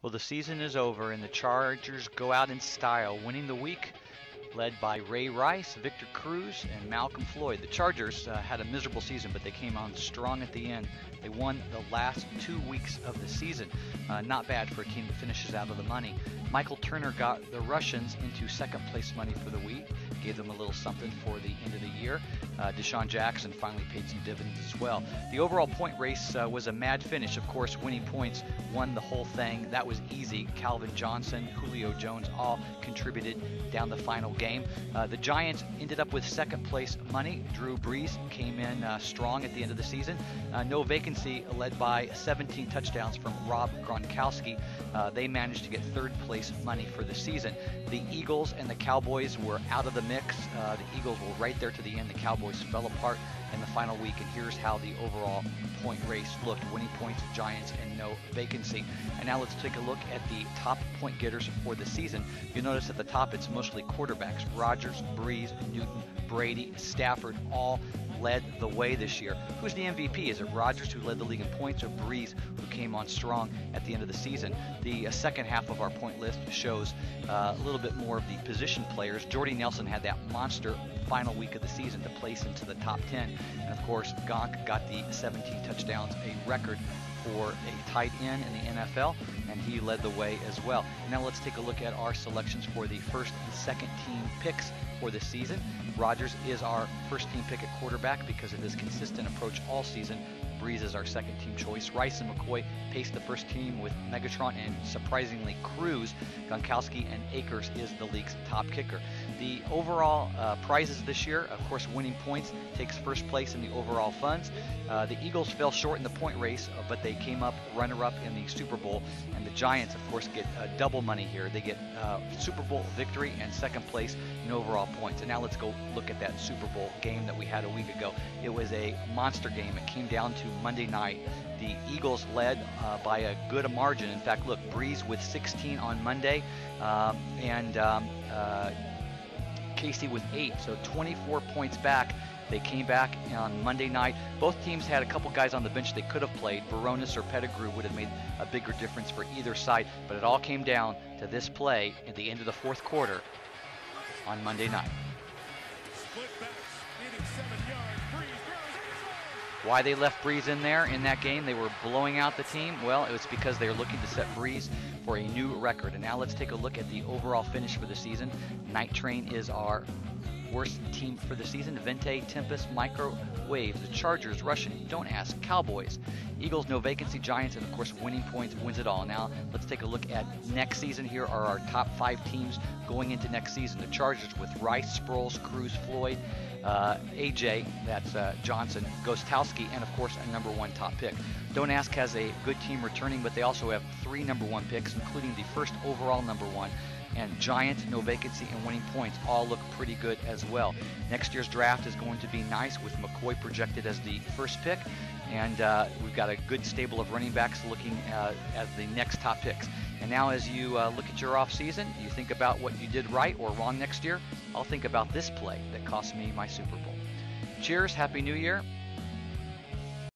Well, the season is over, and the Chargers go out in style, winning the week, led by Ray Rice, Victor Cruz, and Malcolm Floyd. The Chargers had a miserable season, but they came on strong at the end. They won the last 2 weeks of the season. Not bad for a team that finishes out of the money. Michael Turner got the Russians into second place money for the week, gave them a little something for the end of the year. Deshaun Jackson finally paid some dividends as well. The overall point race was a mad finish. Of course, winning points won the whole thing. That was easy. Calvin Johnson, Julio Jones all contributed down the final game. The Giants ended up with second place money. Drew Brees came in strong at the end of the season. No vacancy, led by 17 touchdowns from Rob Gronkowski. They managed to get third place money for the season. The Eagles and the Cowboys were out of the mix. The Eagles were right there to the end. The Cowboys fell apart in the final week, and here's how the overall point race looked. Winning points, Giants, and no vacancy. And now let's take a look at the top point getters for the season. You'll notice at the top it's mostly quarterbacks. Rodgers, Brees, Newton, Brady, Stafford all led the way this year. Who's the MVP? Is it Rodgers, who led the league in points, or Brees, who came on strong at the end of the season? The second half of our point list shows a little bit more of the position players. Jordy Nelson had that monster final week of the season to place into the top 10. And of course, Gronk got the 17 touchdowns, a record for a tight end in the NFL, and he led the way as well. Now let's take a look at our selections for the first and second team picks for the season. Rodgers is our first team pick at quarterback because of his consistent approach all season. Brees is our second team choice. Rice and McCoy paced the first team with Megatron and surprisingly Cruz. Gronkowski and Akers is the league's top kicker. The overall prizes this year, of course, winning points takes first place in the overall funds. The Eagles fell short in the point race, but they came up runner-up in the Super Bowl. And the Giants, of course, get double money here. They get Super Bowl victory and second place in overall points. And now let's go look at that Super Bowl game that we had a week ago. It was a monster game. It came down to Monday night. The Eagles led by a good margin. In fact, look, Brees with 16 on Monday, and Casey with 8, so 24 points back. They came back on Monday night. Both teams had a couple guys on the bench they could have played. Baronis or Pettigrew would have made a bigger difference for either side, but it all came down to this play at the end of the fourth quarter on Monday night. Why they left Brees in there in that game? They were blowing out the team. Well, it was because they were looking to set Brees for a new record. And now let's take a look at the overall finish for the season. Night Train is our worst team for the season. Vente, Tempest, Microwave, the Chargers, Russian, Don't Ask, Cowboys, Eagles, no vacancy, Giants, and of course winning points wins it all. Now let's take a look at next season. Here are our top 5 teams going into next season. The Chargers with Rice, Sproles, Cruz, Floyd, AJ, that's Johnson, Gostowski, and of course a number 1 top pick. Don't Ask has a good team returning, but they also have 3 number 1 picks, including the first overall number 1. And Giants, no vacancy, and winning points all look pretty good as well. Next year's draft is going to be nice with McCoy projected as the first pick, and we've got a good stable of running backs looking as the next top picks. And now as you look at your off season, you think about what you did right or wrong next year. I'll think about this play that cost me my Super Bowl. Cheers, Happy New Year,